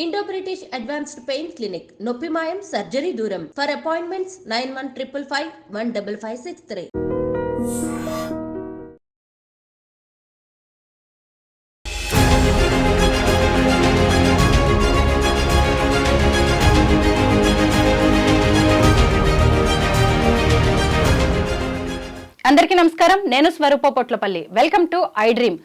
Indo British advanced pain clinic నొప్పి మాయం surgery దూరం. For appointments 9155515563. అందరికీ నమస్కారం. నేను Swaroopa Potlapalli. Welcome to iDream.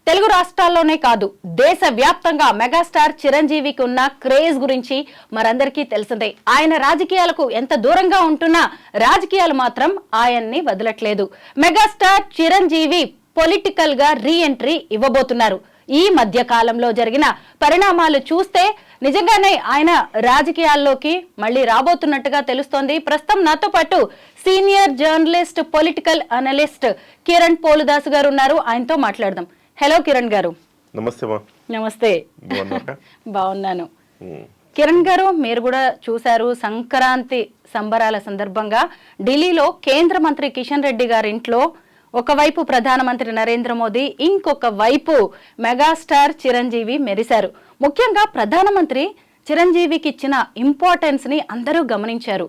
Telugu రాష్ట్రాల్లోనే కాదు, దేశవ్యాప్తంగా మెగాస్టార్ చిరంజీవికి ఉన్న క్రేజ్ గురించి మరందరికీ తెలిసిందే. ఆయన రాజకీయాలకు ఎంత దూరంగా ఉంటున్నా రాజకీయాలు మాత్రం ఆయన్ని వదలట్లేదు. మెగాస్టార్ చిరంజీవి పొలిటికల్ గా రీ ఎంట్రీ ఇవ్వబోతున్నారు. ఈ మధ్య కాలంలో జరిగిన పరిణామాలు చూస్తే నిజంగానే ఆయన రాజకీయాల్లోకి మళ్ళీ రాబోతున్నట్టుగా తెలుస్తోంది. ప్రస్తుతం నాతో పాటు senior journalist, political analyst Kiran Poludasu గారు ఉన్నారు. ఆయనతో మాట్లాడదాం. హలో కిరణ్ గారు. నమస్తే. నమస్తే. బాగున్నాను. కిరణ్ గారు, మీరు కూడా చూశారు, సంక్రాంతి సంబరాల సందర్భంగా ఢిల్లీలో కేంద్ర మంత్రి కిషన్ రెడ్డి గారి ఇంట్లో ఒకవైపు ప్రధానమంత్రి నరేంద్ర మోదీ, ఇంకొక వైపు మెగాస్టార్ చిరంజీవి మెరిశారు. ముఖ్యంగా ప్రధానమంత్రి చిరంజీవికి ఇచ్చిన ఇంపార్టెన్స్ ని అందరూ గమనించారు.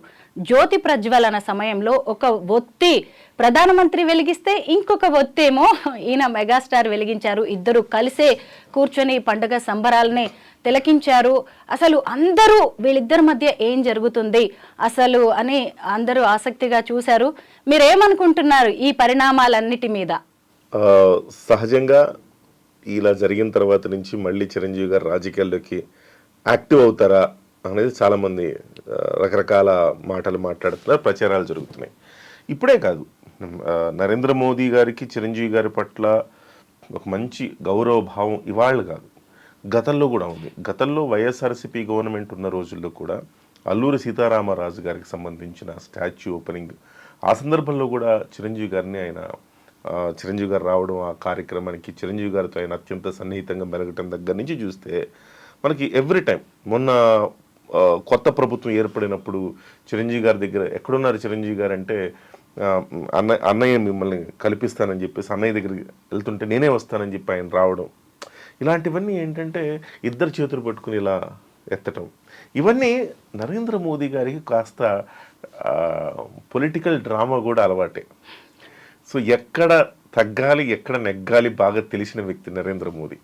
జ్యోతి ప్రజ్వలన సమయంలో ఒక ఒత్తి ప్రధానమంత్రి వెలిగిస్తే ఇంకొక ఒత్తేమో ఈయన మెగాస్టార్ వెలిగించారు. ఇద్దరు కలిసే కూర్చొని పండుగ సంబరాలని తిలకించారు. అసలు అందరూ వీళ్ళిద్దరి మధ్య ఏం జరుగుతుంది అసలు అని అందరూ ఆసక్తిగా చూశారు. మీరేమనుకుంటున్నారు ఈ పరిణామాలన్నిటి మీద? సహజంగా ఇలా జరిగిన తర్వాత నుంచి మళ్ళీ చిరంజీవి గారు రాజకీయాల్లోకి యాక్టివ్ అవుతారా అనేది చాలామంది రకరకాల మాటలు మాట్లాడుతున్నారు, ప్రచారాలు జరుగుతున్నాయి. ఇప్పుడే కాదు, నరేంద్ర మోదీ గారికి చిరంజీవి గారి పట్ల ఒక మంచి గౌరవ భావం ఇవాళ కాదు, గతంలో కూడా ఉంది. గతంలో వైఎస్ఆర్సీపీ గవర్నమెంట్ ఉన్న రోజుల్లో కూడా అల్లూరి సీతారామరాజు గారికి సంబంధించిన స్టాచ్యూ ఓపెనింగ్, ఆ సందర్భంలో కూడా చిరంజీవి గారు రావడం, ఆ కార్యక్రమానికి చిరంజీవి గారితో ఆయన అత్యంత సన్నిహితంగా మెలగటం దగ్గర నుంచి చూస్తే మనకి ఎవ్రీ టైం, మొన్న కొత్త ప్రభుత్వం ఏర్పడినప్పుడు చిరంజీవి గారి దగ్గర ఎక్కడున్నారు చిరంజీవి గారు అంటే, అన్నయ్య మిమ్మల్ని కల్పిస్తానని చెప్పేసి అన్నయ్య దగ్గరికి వెళ్తుంటే నేనే వస్తానని చెప్పి ఆయన రావడం, ఇలాంటివన్నీ ఏంటంటే ఇద్దరు చేతులు పట్టుకుని ఇలా ఎత్తటం, ఇవన్నీ నరేంద్ర మోదీ గారికి కాస్త పొలిటికల్ డ్రామా కూడా అలవాటే. సో ఎక్కడ తగ్గాలి ఎక్కడ నెగ్గాలి బాగా తెలిసిన వ్యక్తి నరేంద్ర మోదీ.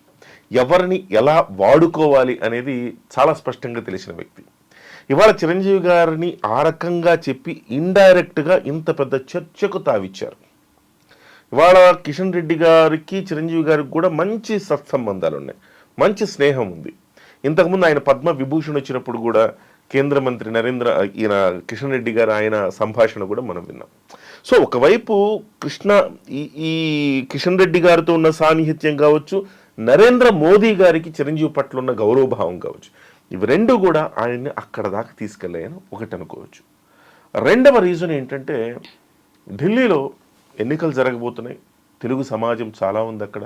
ఎవరిని ఎలా వాడుకోవాలి అనేది చాలా స్పష్టంగా తెలిసిన వ్యక్తి. ఇవాళ చిరంజీవి గారిని ఆ రకంగా చెప్పి ఇండైరెక్ట్గా ఇంత పెద్ద చర్చకు తావిచ్చారు. ఇవాళ కిషన్ రెడ్డి గారికి చిరంజీవి గారికి కూడా మంచి సత్సంబంధాలు ఉన్నాయి, మంచి స్నేహం ఉంది. ఇంతకుముందు ఆయన పద్మ విభూషణ్ వచ్చినప్పుడు కూడా కేంద్ర మంత్రి ఈయన కిషన్ రెడ్డి గారు ఆయన సంభాషణ కూడా మనం విన్నాం. సో ఒకవైపు ఈ కిషన్ రెడ్డి గారితో ఉన్న సాన్నిహిత్యం కావచ్చు, నరేంద్ర మోదీ గారికి చిరంజీవి పట్ల ఉన్న గౌరవభావం కావచ్చు, ఇవి రెండు కూడా ఆయన్ని అక్కడ దాకా తీసుకెళ్ళాయని ఒకటి అనుకోవచ్చు. రెండవ రీజన్ ఏంటంటే, ఢిల్లీలో ఎన్నికలు జరగబోతున్నాయి, తెలుగు సమాజం చాలా ఉంది అక్కడ.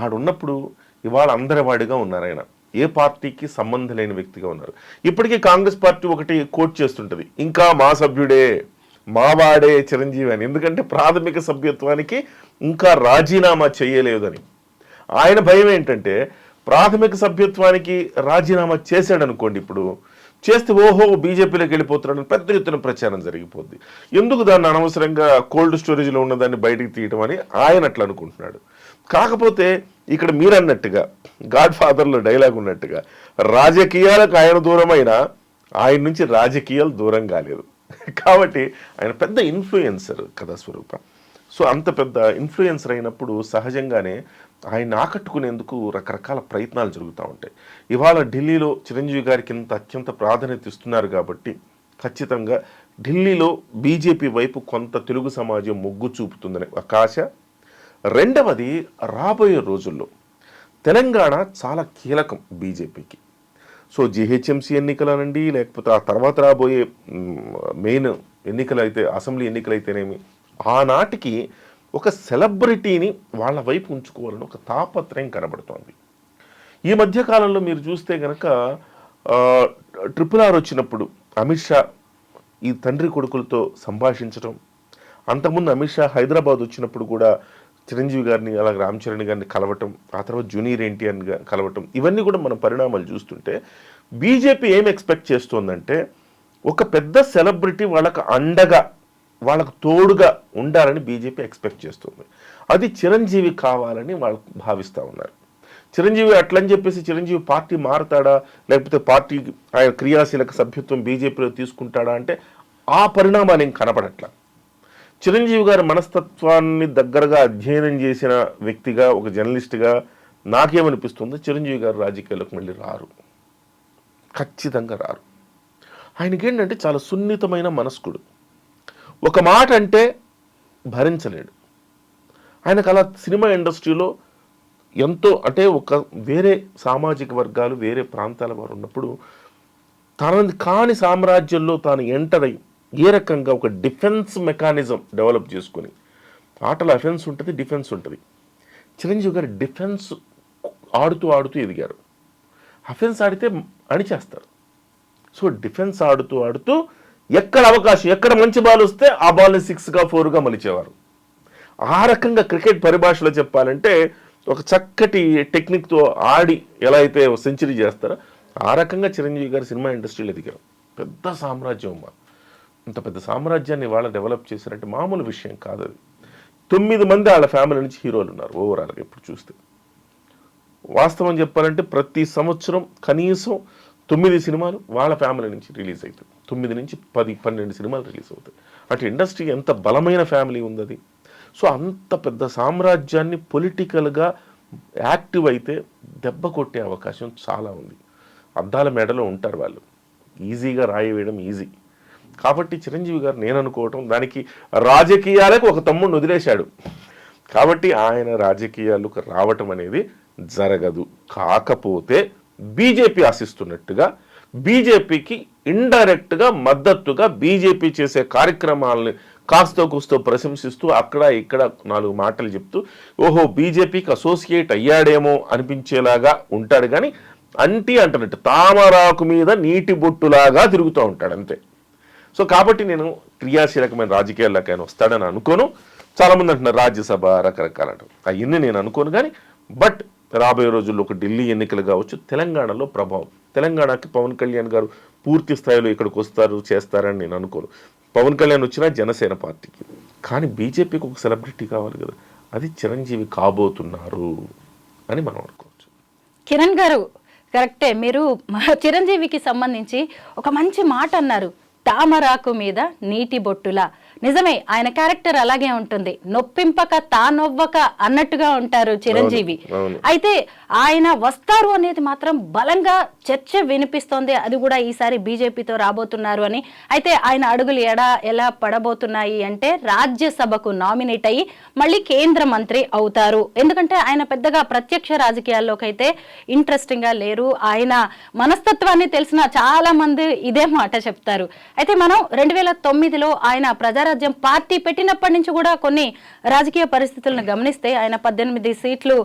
ఆడున్నప్పుడు ఇవాళ అందరి వాడిగా ఉన్నారు ఆయన, ఏ పార్టీకి సంబంధం లేని వ్యక్తిగా ఉన్నారు. ఇప్పటికీ కాంగ్రెస్ పార్టీ ఒకటి కోట్ చేస్తుంటుంది, ఇంకా మా సభ్యుడే మావాడే చిరంజీవి అని. ఎందుకంటే ప్రాథమిక సభ్యత్వానికి ఇంకా రాజీనామా చేయలేదని. ఆయన భయం ఏంటంటే, ప్రాథమిక సభ్యత్వానికి రాజీనామా చేశాడనుకోండి, ఇప్పుడు చేస్తే ఓహో బీజేపీలోకి వెళ్ళిపోతున్నాడని పెద్ద ఎత్తున ప్రచారం జరిగిపోద్ది. ఎందుకు దాన్ని అనవసరంగా కోల్డ్ స్టోరేజ్లో ఉన్నదాన్ని బయటికి తీయటం అని ఆయన అట్లా అనుకుంటున్నాడు. కాకపోతే ఇక్కడ మీరన్నట్టుగా గాడ్ ఫాదర్లో డైలాగ్ ఉన్నట్టుగా, రాజకీయాలకు ఆయన దూరమైన ఆయన నుంచి రాజకీయాలు దూరం కాలేదు. కాబట్టి ఆయన పెద్ద ఇన్ఫ్లుయెన్సర్ కదా స్వరూప. సో అంత పెద్ద ఇన్ఫ్లుయెన్సర్ అయినప్పుడు సహజంగానే ఆయన ఆకట్టుకునేందుకు రకరకాల ప్రయత్నాలు జరుగుతూ ఉంటాయి. ఇవాళ ఢిల్లీలో చిరంజీవి గారికి అత్యంత ప్రాధాన్యత ఇస్తున్నారు కాబట్టి ఖచ్చితంగా ఢిల్లీలో బీజేపీ వైపు కొంత తెలుగు సమాజం మొగ్గు చూపుతుందనే ఒక ఆశ. రెండవది, రాబోయే రోజుల్లో తెలంగాణ చాలా కీలకం బీజేపీకి. సో జిహెచ్ఎంసీ ఎన్నికలనండి, లేకపోతే ఆ తర్వాత రాబోయే మెయిన్ ఎన్నికలైతే, అసెంబ్లీ ఎన్నికలైతేనేమి, ఆనాటికి ఒక సెలబ్రిటీని వాళ్ళ వైపు ఉంచుకోవాలని ఒక తాపత్రయం కనబడుతోంది. ఈ మధ్యకాలంలో మీరు చూస్తే కనుక RRR వచ్చినప్పుడు అమిత్ షా ఈ తండ్రి కొడుకులతో సంభాషించడం. అంతకుముందు అమిత్ షా హైదరాబాద్ వచ్చినప్పుడు కూడా చిరంజీవి గారిని అలాగే రామ్ చరణ్ గారిని కలవటం, ఆ తర్వాత జూనియర్ ఎన్టీఆర్ కలవటం, ఇవన్నీ కూడా మనం పరిణామాలు చూస్తుంటే బీజేపీ ఏం ఎక్స్పెక్ట్ చేస్తోందంటే ఒక పెద్ద సెలబ్రిటీ వాళ్ళకు అండగా వాళ్ళకు తోడుగా ఉండాలని బీజేపీ ఎక్స్పెక్ట్ చేస్తుంది. అది చిరంజీవి కావాలని వాళ్ళు భావిస్తూ ఉన్నారు. చిరంజీవి అట్లని చెప్పేసి చిరంజీవి పార్టీ మారుతాడా, లేకపోతే పార్టీ ఆయన క్రియాశీలక సభ్యత్వం బీజేపీలో తీసుకుంటాడా అంటే ఆ పరిణామాలు ఏం కనపడట్లా. చిరంజీవి గారి మనస్తత్వాన్ని దగ్గరగా అధ్యయనం చేసిన వ్యక్తిగా, ఒక జర్నలిస్ట్గా నాకేమనిపిస్తుందో చిరంజీవి గారు రాజకీయాల్లోకి మళ్ళీ రారు, ఖచ్చితంగా రారు. ఆయనకేంటంటే చాలా సున్నితమైన మనస్కుడు. ఒక మాట అంటే భరించలేడు. ఆయనకు అలా సినిమా ఇండస్ట్రీలో ఎంతో అంటే ఒక వేరే సామాజిక వర్గాలు వేరే ప్రాంతాల వారు ఉన్నప్పుడు తనది కాని సామ్రాజ్యంలో తాను ఎంటర్ అయ్యి ఏ రకంగా ఒక డిఫెన్స్ మెకానిజం డెవలప్ చేసుకొని, ఆటలో అఫెన్స్ ఉంటుంది, డిఫెన్స్ ఉంటుంది. చిరంజీవి గారు డిఫెన్స్ ఆడుతూ ఆడుతూ ఎదిగారు. అఫెన్స్ ఆడితే అణిచేస్తారు. సో డిఫెన్స్ ఆడుతూ ఆడుతూ ఎక్కడ అవకాశం, ఎక్కడ మంచి బాల్ వస్తే ఆ బాల్ని 6గా 4గా మలిచేవారు. ఆ రకంగా క్రికెట్ పరిభాషలో చెప్పాలంటే ఒక చక్కటి టెక్నిక్తో ఆడి ఎలా అయితే సెంచరీ చేస్తారో ఆ రకంగా చిరంజీవి గారు సినిమా ఇండస్ట్రీలో ఎదిగారు. పెద్ద సామ్రాజ్యం అమ్మా. ఇంత పెద్ద సామ్రాజ్యాన్ని వాళ్ళ డెవలప్ చేశారంటే మామూలు విషయం కాదు అది. 9 మంది వాళ్ళ ఫ్యామిలీ నుంచి హీరోలు ఉన్నారు ఓవరాల్గా ఇప్పుడు చూస్తే. వాస్తవం చెప్పాలంటే ప్రతి సంవత్సరం కనీసం 9 సినిమాలు వాళ్ళ ఫ్యామిలీ నుంచి రిలీజ్ అవుతాయి. 9 నుంచి 10, 12 సినిమాలు రిలీజ్ అవుతాయి. అటు ఇండస్ట్రీ ఎంత బలమైన ఫ్యామిలీ ఉంది అది. సో అంత పెద్ద సామ్రాజ్యాన్ని పొలిటికల్గా యాక్టివ్ అయితే దెబ్బ కొట్టే అవకాశం చాలా ఉంది. అద్దాల మేడలో ఉంటారు వాళ్ళు, ఈజీగా రాయి వేయడం ఈజీ. కాబట్టి చిరంజీవి గారు నేను అనుకోవటం దానికి రాజకీయాలకు ఒక తమ్ముడిని వదిలేశాడు కాబట్టి ఆయన రాజకీయాలకు రావటం అనేది జరగదు. కాకపోతే బీజేపీ ఆశిస్తున్నట్టుగా బీజేపీకి ఇండైరెక్ట్గా మద్దతుగా బీజేపీ చేసే కార్యక్రమాలని కాస్తో కూస్తో ప్రశంసిస్తూ అక్కడ ఇక్కడ 4 మాటలు చెప్తూ ఓహో బీజేపీకి అసోసియేట్ అయ్యాడేమో అనిపించేలాగా ఉంటాడు. కానీ అంటున్నట్టు తామరాకు మీద నీటి బొట్టులాగా తిరుగుతూ ఉంటాడు అంతే. సో కాబట్టి నేను క్రియాశీలకమైన రాజకీయాల్లోకి ఆయన వస్తాడని అనుకోను. చాలామంది అంటున్నారు రాజ్యసభ రకరకాల అవన్నీ నేను అనుకోను. కానీ బట్ రాబోయే రోజుల్లో ఒక ఢిల్లీ ఎన్నికలు కావచ్చు, తెలంగాణలో ప్రభావం, తెలంగాణకి పవన్ కళ్యాణ్ గారు పూర్తి స్థాయిలో ఇక్కడికి వస్తారు చేస్తారని నేను అనుకోను. పవన్ కళ్యాణ్ వచ్చినా జనసేన పార్టీకి, కానీ బీజేపీకి ఒక సెలబ్రిటీ కావాలి కదా, అది చిరంజీవి కాబోతున్నారు అని మనం అనుకోవచ్చు. కిరణ్ గారు కరెక్టే, మీరు చిరంజీవికి సంబంధించి ఒక మంచి మాట అన్నారు, తామరాకు మీద నీటి బొట్టులా. నిజమే, ఆయన క్యారెక్టర్ అలాగే ఉంటుంది, నొప్పింపక తానొవ్వక అన్నట్టుగా ఉంటారు చిరంజీవి. అయితే ఆయన వస్తారు అనేది మాత్రం బలంగా చర్చ వినిపిస్తోంది, అది కూడా ఈసారి బీజేపీతో రాబోతున్నారు అని. అయితే ఆయన అడుగులు ఎలా పడబోతున్నాయి అంటే రాజ్యసభకు నామినేట్ అయ్యి మళ్ళీ కేంద్ర మంత్రి అవుతారు. ఎందుకంటే ఆయన పెద్దగా ప్రత్యక్ష రాజకీయాల్లోకి అయితే ఇంట్రెస్టింగ్ గా లేరు. ఆయన మనస్తత్వాన్ని తెలిసిన చాలా మంది ఇదే మాట చెప్తారు. అయితే మనం 2009లో ఆయన ప్రజారాజ్యం పార్టీ పెట్టినప్పటి నుంచి కూడా కొన్ని రాజకీయ పరిస్థితులను గమనిస్తే ఆయన 18 సీట్లు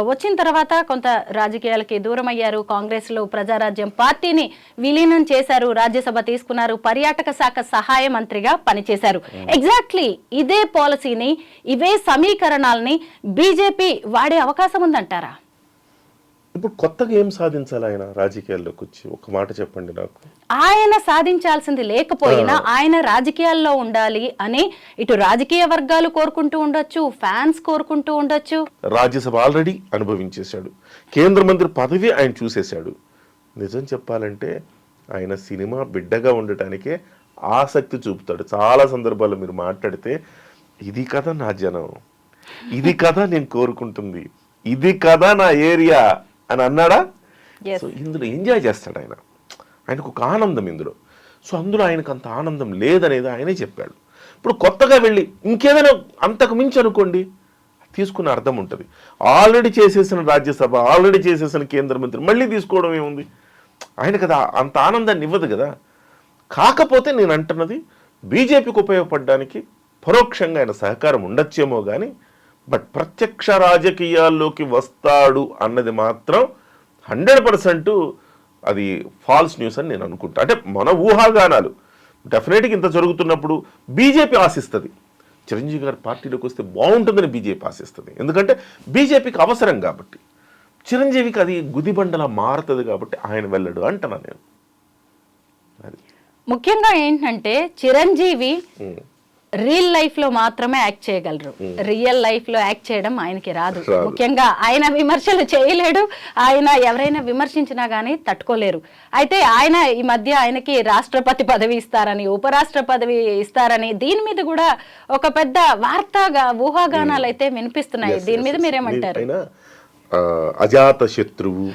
వచ్చిన తర్వాత కొంత రాజకీయాలకి దూరం అయ్యారు. కాంగ్రెస్ లో ప్రజారాజ్యం పార్టీని విలీనం చేశారు, రాజ్యసభ తీసుకున్నారు, పర్యాటక శాఖ సహాయ మంత్రిగా పనిచేశారు. ఎగ్జాక్ట్లీ ఇదే పాలసీని, ఇవే సమీకరణాలని బీజేపీ వాడే అవకాశం ఉందంటారా? ఇప్పుడు కొత్తగా ఏం సాధించాలి ఆయన రాజకీయాల్లోకి వచ్చి? ఒక మాట చెప్పండి నాకు. ఆయన సాధించాల్సింది లేకపోయినా ఆయన రాజకీయాల్లో ఉండాలి అని ఇటు రాజకీయ వర్గాలు కోరుకుంటూ ఉండొచ్చు, ఫ్యాన్స్ కోరుకుంటూ ఉండొచ్చు. రాజ్యసభ ఆల్రెడీ అనుభవించేశాడు, కేంద్ర మంత్రి పదవి ఆయన చూసేశాడు. నిజం చెప్పాలంటే ఆయన సినిమా బిడ్డగా ఉండటానికే ఆసక్తి చూపుతాడు. చాలా సందర్భాల్లో మీరు మాట్లాడితే ఇది కదా నా జనం, ఇది కదా నేను కోరుకుంటుంది, ఇది కదా నా ఏరియా అని అన్నాడా? సో ఇందులో ఎంజాయ్ చేస్తాడు ఆయన, ఆయనకు ఒక ఆనందం ఇందులో. సో అందులో ఆయనకు అంత ఆనందం లేదనేది ఆయనే చెప్పాడు. ఇప్పుడు కొత్తగా వెళ్ళి ఇంకేదైనా అంతకు మించి అనుకోండి, తీసుకున్న అర్థం ఉంటుంది. ఆల్రెడీ చేసేసిన రాజ్యసభ, ఆల్రెడీ చేసేసిన కేంద్ర మంత్రి మళ్ళీ తీసుకోవడం ఏముంది? ఆయన కదా అంత ఆనందాన్ని ఇవ్వదు కదా. కాకపోతే నేను అంటున్నది బీజేపీకి ఉపయోగపడడానికి పరోక్షంగా ఆయన సహకారం ఉండొచ్చేమో కానీ బట్ ప్రత్యక్ష రాజకీయాల్లోకి వస్తాడు అన్నది మాత్రం 100% అది ఫాల్స్ న్యూస్ అని నేను అనుకుంటా. అంటే మన ఊహాగానాలు, డెఫినెట్గా ఇంత జరుగుతున్నప్పుడు బీజేపీ ఆశిస్తుంది చిరంజీవి గారి పార్టీలోకి వస్తే బాగుంటుందని బీజేపీ ఆశిస్తుంది. ఎందుకంటే బీజేపీకి అవసరం కాబట్టి, చిరంజీవికి అది గుదిబండలా మారుతుంది కాబట్టి ఆయన వెళ్ళడు అంటున్నా నేను. అది ముఖ్యంగా ఏంటంటే చిరంజీవి రియల్ లైఫ్ లో మాత్రమే యాక్ట్ చేయగలరు, రియల్ లైఫ్ లో యాక్ట్ చేయడం ఆయనకి రాదు. ముఖ్యంగా ఆయన విమర్శలు చేయలేడు, ఆయన ఎవరైనా విమర్శించినా గానీ తట్టుకోలేరు. అయితే ఆయన ఈ మధ్య ఆయనకి రాష్ట్రపతి పదవి ఇస్తారని, ఉపరాష్ట్ర పదవి ఇస్తారని దీని మీద కూడా ఒక పెద్ద వార్తగా ఊహాగానాలు అయితే వినిపిస్తున్నాయి. దీని మీద మీరేమంటారు? అజాత శత్రువు,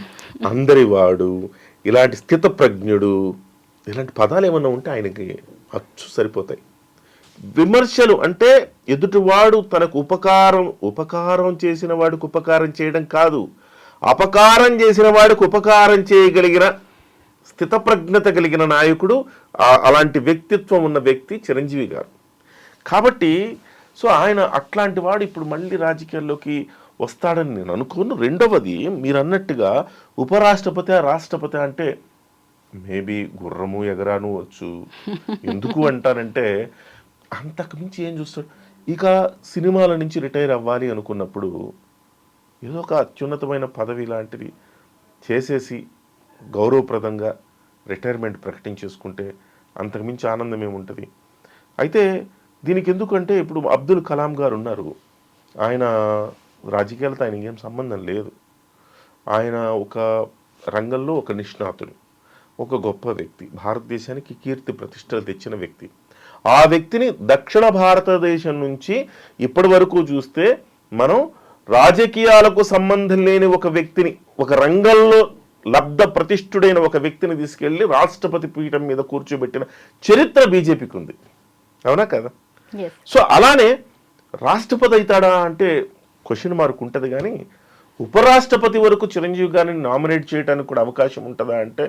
అందరి వాడు, ఇలాంటి స్థితప్రజ్ఞుడు, ఇలాంటి పదాలు ఏమన్నా ఉంటే ఆయనకి అచ్చు సరిపోతాయి. విమర్శలు అంటే ఎదుటివాడు తనకు ఉపకారం చేసిన వాడికి ఉపకారం చేయడం కాదు, అపకారం చేసిన వాడికి ఉపకారం చేయగలిగిన స్థితప్రజ్ఞత కలిగిన నాయకుడు, అలాంటి వ్యక్తిత్వం ఉన్న వ్యక్తి చిరంజీవి గారు. కాబట్టి సో ఆయన అట్లాంటి వాడు ఇప్పుడు మళ్ళీ రాజకీయాల్లోకి వస్తాడని నేను అనుకోను. రెండవది మీరు అన్నట్టుగా ఉపరాష్ట్రపతి రాష్ట్రపతి అంటే మేబీ గుర్రము ఎగరాను వచ్చు. ఎందుకు అంటారంటే అంతకు మించి ఏం చూస్తాడు. ఇక సినిమాల నుంచి రిటైర్ అవ్వాలి అనుకున్నప్పుడు ఏదో ఒక అత్యున్నతమైన పదవి లాంటిది చేసేసి గౌరవప్రదంగా రిటైర్మెంట్ ప్రకటించేసుకుంటే అంతకుమించి ఆనందం ఏముంటుంది. అయితే దీనికి ఎందుకంటే ఇప్పుడు అబ్దుల్ కలాం గారు ఉన్నారు, ఆయన రాజకీయాలతో ఆయనకి ఏం సంబంధం లేదు. ఆయన ఒక రంగంలో ఒక నిష్ణాతుడు, ఒక గొప్ప వ్యక్తి, భారతదేశానికి కీర్తి ప్రతిష్టలు తెచ్చిన వ్యక్తి. ఆ వ్యక్తిని దక్షిణ భారతదేశం నుంచి ఇప్పటి వరకు చూస్తే మనం రాజకీయాలకు సంబంధం లేని ఒక వ్యక్తిని, ఒక రంగంలో లబ్ధ ప్రతిష్ఠుడైన ఒక వ్యక్తిని తీసుకెళ్లి రాష్ట్రపతి పీఠం మీద కూర్చోబెట్టిన చరిత్ర బీజేపీకి ఉంది, అవునా కదా? సో అలానే రాష్ట్రపతి అవుతాడా అంటే క్వశ్చన్ మార్క్ ఉంటుంది. కానీ ఉపరాష్ట్రపతి వరకు చిరంజీవి గారిని నామినేట్ చేయడానికి కూడా అవకాశం ఉంటుందా అంటే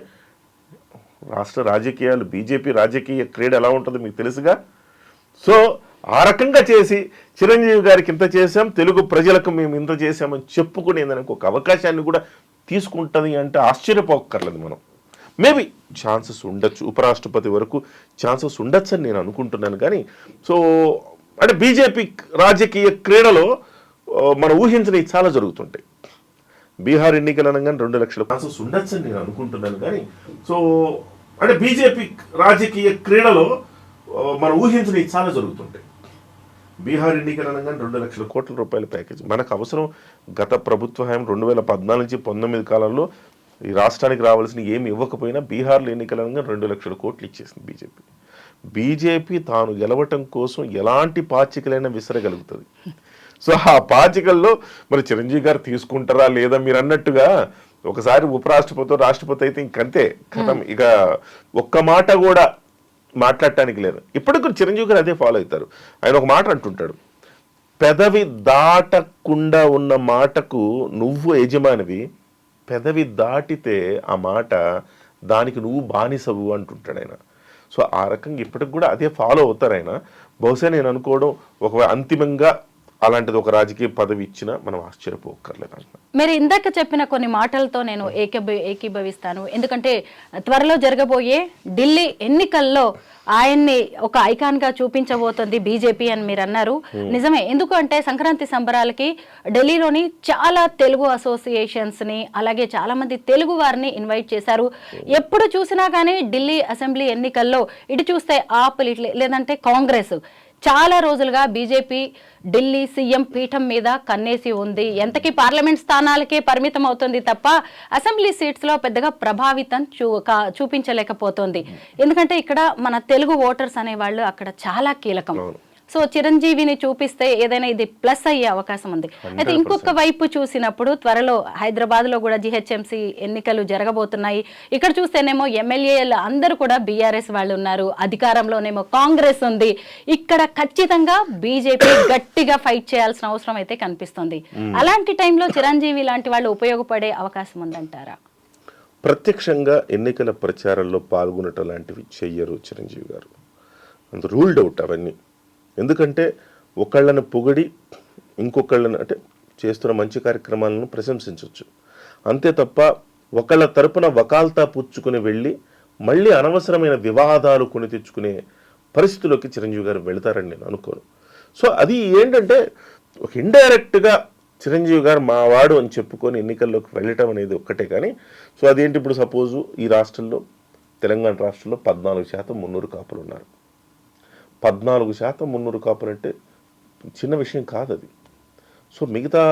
రాష్ట్ర రాజకీయాలు, బీజేపీ రాజకీయ క్రీడ ఎలా ఉంటుందో మీకు తెలుసుగా. సో ఆ రకంగా చేసి చిరంజీవి గారికి ఇంత చేశాం, తెలుగు ప్రజలకు మేము ఇంత చేశామని చెప్పుకునేదానికి ఒక అవకాశాన్ని కూడా తీసుకుంటుంది అంటే ఆశ్చర్యపోక్కర్లేదు మనం. మేబీ ఛాన్సెస్ ఉండొచ్చు, ఉపరాష్ట్రపతి వరకు ఛాన్సెస్ ఉండొచ్చు అని నేను అనుకుంటున్నాను. కానీ సో అంటే బీజేపీ రాజకీయ క్రీడలో మనం ఊహించని చాలా జరుగుతుంటాయి. బీహార్ ఎన్నికలు అనగానే 2 లక్షల ఛాన్సెస్ ఉండొచ్చు అని నేను అనుకుంటున్నాను. కానీ సో అంటే బీజేపీ రాజకీయ క్రీడలో మనం ఊహించని చాలా జరుగుతుంటాయి. బీహార్ ఎన్నికలు అనగానే 2 లక్షల కోట్ల రూపాయల ప్యాకేజ్ మనకు అవసరం. గత ప్రభుత్వ హయాం 2014 నుంచి 19 కాలంలో ఈ రాష్ట్రానికి రావాల్సిన ఏమి ఇవ్వకపోయినా బీహార్లో ఎన్నికలు అనగా 2 లక్షల కోట్లు ఇచ్చేసింది బీజేపీ. బీజేపీ తాను గెలవటం కోసం ఎలాంటి పాచికలైనా విసరగలుగుతుంది. సో ఆ పాచికల్లో మరి చిరంజీవి గారు తీసుకుంటారా లేదా మీరు అన్నట్టుగా ఒకసారి ఉపరాష్ట్రపతి రాష్ట్రపతి అయితే ఇంకంతే కథం, ఇక ఒక్క మాట కూడా మాట్లాడటానికి లేదు. ఇప్పటికి చిరంజీవి గారు అదే ఫాలో అవుతారు. ఆయన ఒక మాట అంటుంటాడు, పెదవి దాటకుండా ఉన్న మాటకు నువ్వు యజమానివి, పెదవి దాటితే ఆ మాట దానికి నువ్వు బానిసవు అంటుంటాడు ఆయన. సో ఆ రకంగా ఇప్పటికి కూడా అదే ఫాలో అవుతారు ఆయన. బహుశా నేను అనుకోవడం ఒకవేళ అంతిమంగా అలాంటిది ఒక రాజకీయ పదవి ఇచ్చినా మనం ఆశ్చర్యపోకర్లేదు అంట. మీరు ఇందాక చెప్పిన కొన్ని మాటలతో నేను ఏకీభవిస్తాను. ఎందుకంటే త్వరలో జరగబోయే ఢిల్లీ ఎన్నికల్లో ఆయన్ని ఒక ఐకాన్ గా చూపించబోతుంది బీజేపీ అని మీరు అన్నారు. నిజమే. ఎందుకు అంటే సంక్రాంతి సంబరాలకి ఢిల్లీలోని చాలా తెలుగు అసోసియేషన్స్ ని అలాగే చాలా మంది తెలుగు వారిని ఇన్వైట్ చేశారు. ఎప్పుడు చూసినా కానీ ఢిల్లీ అసెంబ్లీ ఎన్నికల్లో ఇటు చూస్తే ఆప్ లేదంటే కాంగ్రెస్ చాలా రోజులుగా బీజేపీ ఢిల్లీ సీఎం పీఠం మీద కన్నేసి ఉంది. ఎంతకీ పార్లమెంట్ స్థానాలకే పరిమితం అవుతుంది తప్ప అసెంబ్లీ సీట్స్ లో పెద్దగా ప్రభావితం చూపించలేకపోతుంది. ఎందుకంటే ఇక్కడ మన తెలుగు ఓటర్స్ అనేవాళ్ళు అక్కడ చాలా కీలకం. సో చిరంజీవిని చూపిస్తే ఏదైనా ఇది ప్లస్ అయ్యే అవకాశం ఉంది. అయితే ఇంకొక వైపు చూసినప్పుడు త్వరలో హైదరాబాద్ లో కూడా జిహెచ్ఎంసీ ఎన్నికలు జరగబోతున్నాయి. ఇక్కడ చూస్తేనేమో ఎమ్మెల్యేలు అందరూ కూడా బీఆర్ఎస్ వాళ్ళు ఉన్నారు, అధికారంలోనేమో కాంగ్రెస్ ఉంది. ఇక్కడ ఖచ్చితంగా బీజేపీ గట్టిగా ఫైట్ చేయాల్సిన అవసరం అయితే కనిపిస్తుంది. అలాంటి టైంలో చిరంజీవి లాంటి వాళ్ళు ఉపయోగపడే అవకాశం ఉందంటారా? ప్రత్యక్షంగా ఎన్నికల ప్రచారంలో పాల్గొనటం లాంటివి చెయ్యరు చిరంజీవి గారు, అంత రూల్డ్ అవుట్ అవన్నీ. ఎందుకంటే ఒకళ్ళని పొగిడి ఇంకొకళ్ళని అంటే చేస్తున్న మంచి కార్యక్రమాలను ప్రశంసించవచ్చు అంతే తప్ప ఒకళ్ళ తరపున వకాల్తా పుచ్చుకుని వెళ్ళి మళ్ళీ అనవసరమైన వివాదాలు కొని తెచ్చుకునే పరిస్థితిలోకి చిరంజీవి గారు వెళతారని నేను అనుకోను. సో అది ఏంటంటే ఒక ఇండైరెక్ట్గా చిరంజీవి గారు మా వాడు అని చెప్పుకొని ఎన్నికల్లోకి వెళ్ళటం అనేది ఒక్కటే. కానీ సో అదేంటి, ఇప్పుడు సపోజు ఈ రాష్ట్రంలో తెలంగాణ రాష్ట్రంలో 14% మున్నూరు కాపులు ఉన్నారు. 14% మున్నూరు కాపులు అంటే చిన్న విషయం కాదు అది. సో మిగతా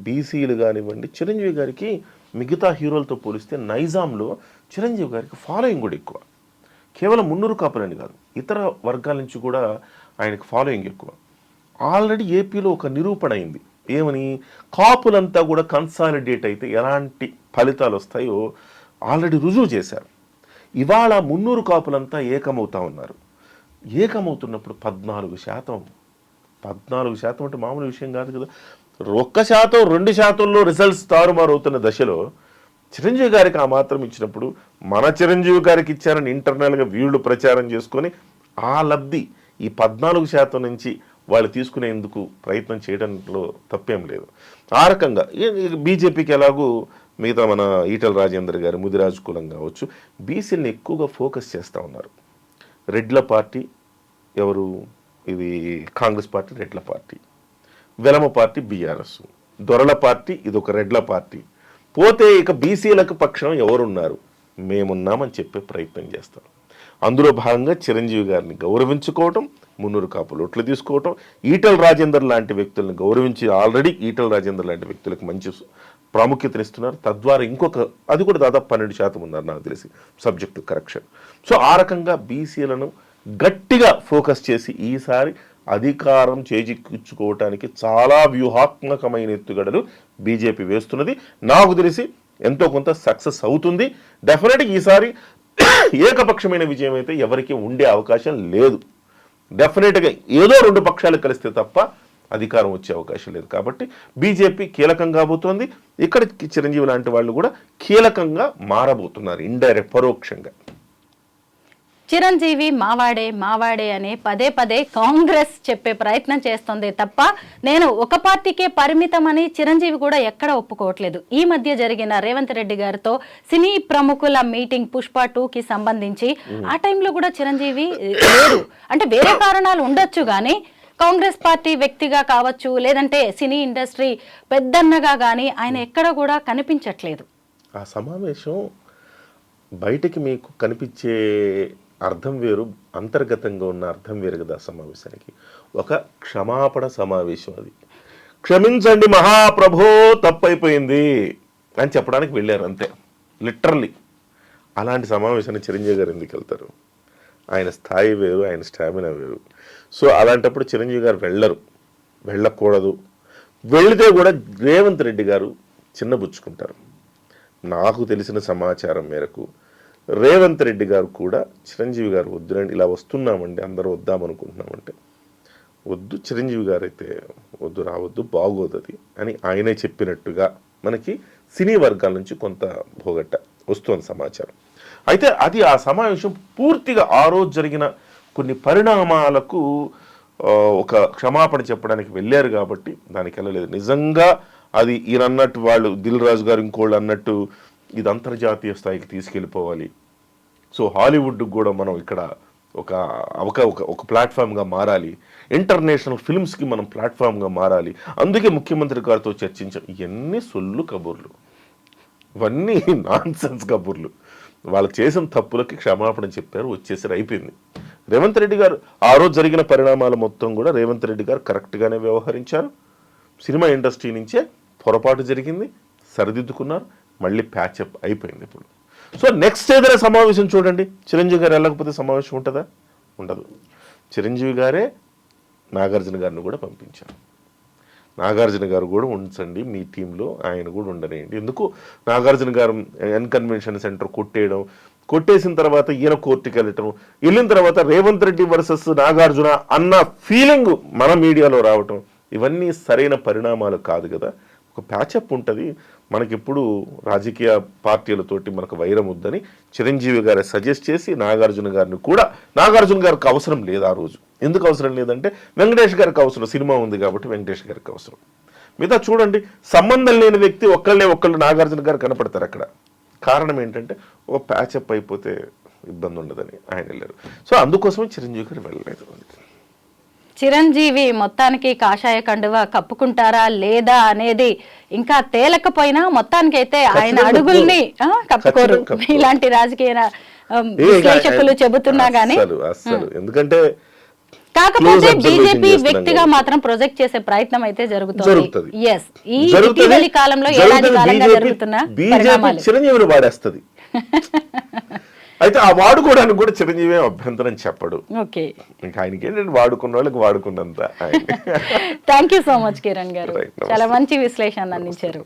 బీసీలు కానివ్వండి, చిరంజీవి గారికి మిగతా హీరోలతో పోలిస్తే నైజాంలో చిరంజీవి గారికి ఫాలోయింగ్ కూడా ఎక్కువ. కేవలం మున్నూరు కాపులని కాదు, ఇతర వర్గాల నుంచి కూడా ఆయనకు ఫాలోయింగ్ ఎక్కువ. ఆల్రెడీ ఏపీలో ఒక నిరూపణ అయింది. ఏమని, కాపులంతా కూడా కన్సాలిడేట్ అయితే ఎలాంటి ఫలితాలు వస్తాయో ఆల్రెడీ రుజువు చేశారు. ఇవాళ మున్నూరు కాపులంతా ఏకమవుతా ఉన్నారు. ఏకమవుతున్నప్పుడు 14% అంటే మామూలు విషయం కాదు కదా. 1%, 2%లో రిజల్ట్స్ తారుమారు అవుతున్న దశలో చిరంజీవి గారికి ఆ మాత్రం ఇచ్చినప్పుడు, మన చిరంజీవి గారికి ఇచ్చారని ఇంటర్నల్గా వీళ్ళు ప్రచారం చేసుకొని ఆ లబ్ధి ఈ 14% నుంచి వాళ్ళు తీసుకునేందుకు ప్రయత్నం చేయడంలో తప్పేం లేదు. ఆ రకంగా బీజేపీకి ఎలాగూ మిగతా మన ఈటల రాజేందర్ గారు, ముదిరాజు కులం కావచ్చు, బీసీని ఎక్కువగా ఫోకస్ చేస్తూ ఉన్నారు. రెడ్ల పార్టీ ఎవరు, ఇది కాంగ్రెస్ పార్టీ రెడ్ల పార్టీ, వెలమ పార్టీ బీఆర్ఎస్, దొరల పార్టీ ఇది ఒక రెడ్ల పార్టీ. పోతే ఇక బీసీలకు పక్షం ఎవరున్నారు, మేమున్నామని చెప్పే ప్రయత్నం చేస్తారు. అందులో భాగంగా చిరంజీవి గారిని గౌరవించుకోవటం, మున్నూరు కాపులు ఓట్లు తీసుకోవటం, ఈటల రాజేందర్ లాంటి వ్యక్తులను గౌరవించి ఆల్రెడీ ఈటల రాజేందర్ లాంటి వ్యక్తులకు మంచి ప్రాముఖ్యతనిస్తున్నారు. తద్వారా ఇంకొక అది కూడా దాదాపు 12% ఉన్నారు నాకు తెలిసి, సబ్జెక్టు కరెక్షన్. సో ఆ రకంగా బీసీలను గట్టిగా ఫోకస్ చేసి ఈసారి అధికారం చేజిక్కించుకోవటానికి చాలా వ్యూహాత్మకమైన ఎత్తుగడలు బీజేపీ వేస్తున్నది. నాకు తెలిసి ఎంతో కొంత సక్సెస్ అవుతుంది. డెఫినెట్గా ఈసారి ఏకపక్షమైన విజయం అయితే ఎవరికి ఉండే అవకాశం లేదు. డెఫినెట్గా ఏదో 2 పక్షాలు కలిస్తే తప్ప అధికారం వచ్చే అవకాశం లేదు. కాబట్టి బీజేపీ కీలకంగా కాబోతోంది. ఇక్కడ చిరంజీవి లాంటి వాళ్ళు కూడా కీలకంగా మారబోతున్నారు ఇండైరెక్ట్, పరోక్షంగా. చిరంజీవి మావాడే మావాడే అని పదే పదే కాంగ్రెస్ చెప్పే ప్రయత్నం చేస్తుంది తప్ప నేను ఒక పార్టీకే పరిమితం అని చిరంజీవి కూడా ఎక్కడ ఒప్పుకోవట్లేదు. ఈ మధ్య జరిగిన రేవంత్ రెడ్డి గారితో సినీ ప్రముఖుల మీటింగ్ పుష్ప 2కి సంబంధించి ఆ టైంలో కూడా చిరంజీవి లేరు. అంటే వేరే కారణాలు ఉండొచ్చు కానీ కాంగ్రెస్ పార్టీ వ్యక్తిగా కావచ్చు, లేదంటే సినీ ఇండస్ట్రీ పెద్దన్నగా కానీ ఆయన ఎక్కడ కూడా కనిపించట్లేదు. ఆ సమావేశం బయటికి మీకు కనిపించే అర్థం వేరు, అంతర్గతంగా ఉన్న అర్థం వేరు కదా. సమావేశానికి ఒక క్షమాపణ సమావేశం. అది క్షమించండి మహాప్రభో తప్పైపోయింది అని చెప్పడానికి వెళ్ళారు అంతే, లిటరల్లీ. అలాంటి సమావేశాన్ని చిరంజీవి గారు ఎందుకు వెళ్తారు? ఆయన స్థాయి వేరు, ఆయన స్టామినా వేరు. సో అలాంటప్పుడు చిరంజీవి గారు వెళ్ళకూడదు. వెళితే కూడా రేవంత్ రెడ్డి గారు చిన్నబుచ్చుకుంటారు. నాకు తెలిసిన సమాచారం మేరకు రేవంత్ రెడ్డి గారు కూడా చిరంజీవి గారు వద్దునండి, ఇలా వస్తున్నామండి అందరూ వద్దామనుకుంటున్నామంటే వద్దు, చిరంజీవి గారు అయితే వద్దు, రావద్దు, బాగోదు అది అని ఆయనే చెప్పినట్టుగా మనకి సినీ వర్గాల నుంచి కొంత భోగట్ట వస్తుంది సమాచారం. అయితే అది ఆ సమావేశం పూర్తిగా ఆ రోజు జరిగిన కొన్ని పరిణామాలకు ఒక క్షమాపణ చెప్పడానికి వెళ్ళారు కాబట్టి దానికి వెళ్ళలేదు. నిజంగా అది ఈయన అన్నట్టు వాళ్ళు దిల్ రాజు గారు ఇంకోళ్ళు అన్నట్టు ఇది అంతర్జాతీయ స్థాయికి తీసుకెళ్ళిపోవాలి. సో హాలీవుడ్కి కూడా మనం ఇక్కడ ఒక ప్లాట్ఫామ్గా మారాలి, ఇంటర్నేషనల్ ఫిల్మ్స్కి మనం ప్లాట్ఫామ్గా మారాలి, అందుకే ముఖ్యమంత్రి గారితో చర్చించాం. ఇవన్నీ సొల్లు కబుర్లు, ఇవన్నీ నాన్సెన్స్ కబుర్లు. వాళ్ళు చేసిన తప్పులకి క్షమాపణ చెప్పారు, వచ్చేసరి అయిపోయింది. రేవంత్ రెడ్డి గారు ఆ రోజు జరిగిన పరిణామాలు మొత్తం కూడా రేవంత్ రెడ్డి గారు కరెక్ట్గానే వ్యవహరించారు. సినిమా ఇండస్ట్రీ నుంచే పొరపాటు జరిగింది, సరిదిద్దుకున్నారు, మళ్ళీ ప్యాచప్ అయిపోయింది ఇప్పుడు. సో నెక్స్ట్ ఏదైనా సమావేశం చూడండి, చిరంజీవి గారు వెళ్ళకపోతే సమావేశం ఉంటుందా? ఉండదు. చిరంజీవి గారే నాగార్జున గారిని కూడా పంపించారు. నాగార్జున గారు కూడా ఉంచండి మీ టీంలో, ఆయన కూడా ఉండనేయండి. ఎందుకు నాగార్జున గారు కన్వెన్షన్ సెంటర్ కొట్టేసిన తర్వాత ఈయన కోర్టుకి వెళ్ళిన తర్వాత రేవంత్ రెడ్డి వర్సెస్ నాగార్జున అన్న ఫీలింగ్ మన మీడియాలో రావటం, ఇవన్నీ సరైన పరిణామాలు కాదు కదా. ఒక ప్యాచప్ ఉంటుంది. మనకిప్పుడు రాజకీయ పార్టీలతోటి మనకు వైరం వద్దని చిరంజీవి గారు సజెస్ట్ చేసి నాగార్జున గారికి అవసరం లేదు ఆ రోజు. ఎందుకు అవసరం లేదంటే వెంకటేష్ గారికి అవసరం, సినిమా ఉంది కాబట్టి వెంకటేష్ గారికి అవసరం. మిగతా చూడండి, సంబంధం లేని వ్యక్తి ఒకళ్ళు నాగార్జున గారు కనపడతారు అక్కడ, కారణం ఏంటంటే ఒక ప్యాచప్ అయిపోతే ఇబ్బంది ఉండదని ఆయన వెళ్ళారు. సో అందుకోసమే చిరంజీవి గారు వెళ్ళలేదు. చిరంజీవి మొత్తానికి కాషాయ కండువా కప్పుకుంటారా లేదా అనేది ఇంకా తేలకపోయినా మొత్తానికి అయితే ఆయన అడుగుల్ని కప్పుకోరు. ఇలాంటి రాజకీయ విశ్లేషకులు చెబుతున్నా గానీ అసలు ఎందుకంటే కాకపోతే బీజేపీ వ్యక్తిగా మాత్రం ప్రొజెక్ట్ చేసే ప్రయత్నం అయితే జరుగుతుంది. ఎస్, ఈ ఇటీవలి కాలంలో ఏడాది కాలంగా జరుగుతున్న పరిణామాలు చిరంజీవిని వాడేస్తుంది. అయితే ఆ వాడుకోవడానికి కూడా చిరంజీవి అభ్యంతరం చెప్పడు. ఓకే, ఇంకా ఆయనకి ఏంటంటే వాడుకున్న వాళ్ళకి వాడుకున్నంత. Thank you so much Kiran garu, చాలా మంచి విశ్లేషణ అందించారు.